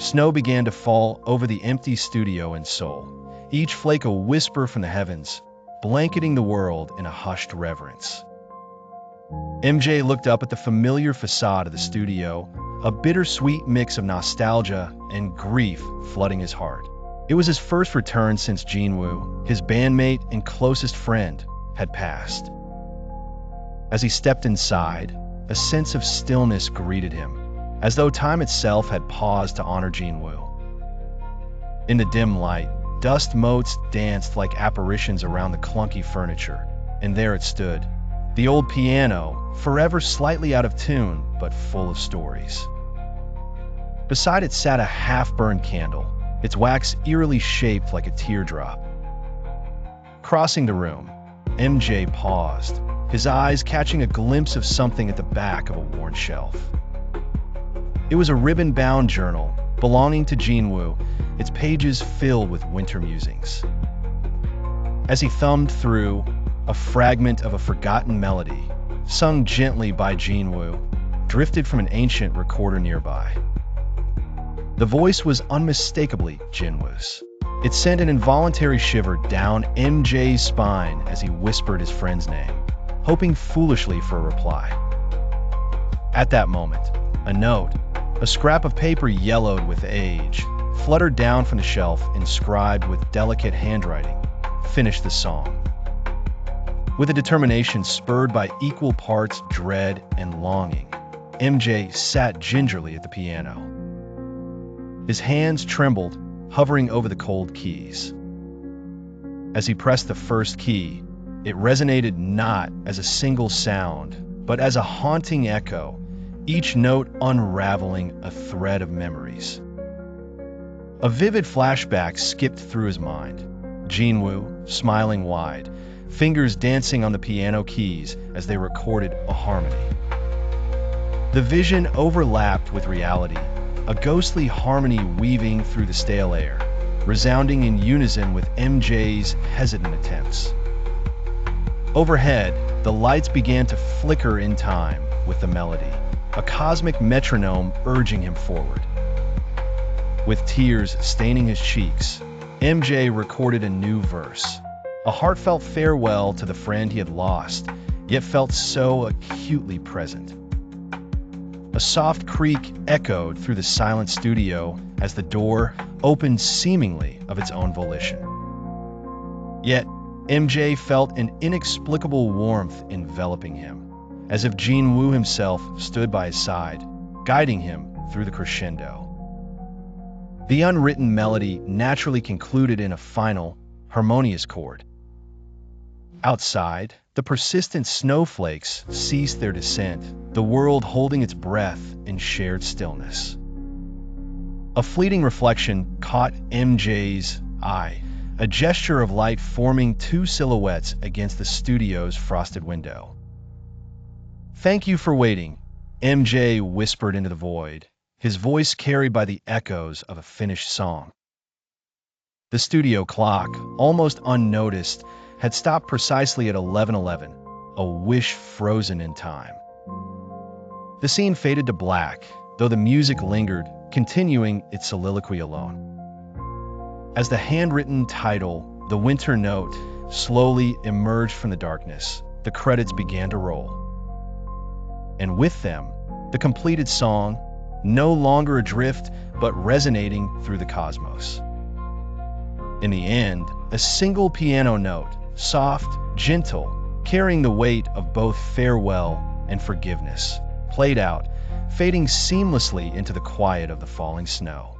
snow began to fall over the empty studio in Seoul, each flake a whisper from the heavens, blanketing the world in a hushed reverence. MJ looked up at the familiar facade of the studio, a bittersweet mix of nostalgia and grief flooding his heart. It was his first return since Jinwoo, his bandmate and closest friend, had passed. As he stepped inside, a sense of stillness greeted him, as though time itself had paused to honor Jinwoo. In the dim light, dust motes danced like apparitions around the clunky furniture, and there it stood, the old piano, forever slightly out of tune, but full of stories. Beside it sat a half-burned candle, its wax eerily shaped like a teardrop. Crossing the room, MJ paused, his eyes catching a glimpse of something at the back of a worn shelf. It was a ribbon-bound journal belonging to Jinwoo, its pages filled with winter musings. As he thumbed through, a fragment of a forgotten melody, sung gently by Jinwoo, drifted from an ancient recorder nearby. The voice was unmistakably Jinwoo's. It sent an involuntary shiver down MJ's spine as he whispered his friend's name, hoping foolishly for a reply. At that moment, a note, a scrap of paper yellowed with age, fluttered down from the shelf, inscribed with delicate handwriting, finished the song. With a determination spurred by equal parts dread and longing, MJ sat gingerly at the piano. His hands trembled, hovering over the cold keys. As he pressed the first key, it resonated not as a single sound, but as a haunting echo, each note unraveling a thread of memories. A vivid flashback skipped through his mind. Jinwoo, smiling wide, fingers dancing on the piano keys as they recorded a harmony. The vision overlapped with reality, a ghostly harmony weaving through the stale air, resounding in unison with MJ's hesitant attempts. Overhead, the lights began to flicker in time with the melody, a cosmic metronome urging him forward. With tears staining his cheeks, MJ recorded a new verse, a heartfelt farewell to the friend he had lost, yet felt so acutely present. A soft creak echoed through the silent studio as the door opened seemingly of its own volition. Yet, MJ felt an inexplicable warmth enveloping him, as if Jinwoo himself stood by his side, guiding him through the crescendo. The unwritten melody naturally concluded in a final, harmonious chord. Outside, the persistent snowflakes ceased their descent, the world holding its breath in shared stillness. A fleeting reflection caught MJ's eye, a gesture of light forming two silhouettes against the studio's frosted window. "Thank you for waiting," MJ whispered into the void, his voice carried by the echoes of a finished song. The studio clock, almost unnoticed, had stopped precisely at 11:11, a wish frozen in time. The scene faded to black, though the music lingered, continuing its soliloquy alone. As the handwritten title, The Winter Note, slowly emerged from the darkness, the credits began to roll. And with them, the completed song, no longer adrift, but resonating through the cosmos. In the end, a single piano note, soft, gentle, carrying the weight of both farewell and forgiveness, played out, fading seamlessly into the quiet of the falling snow.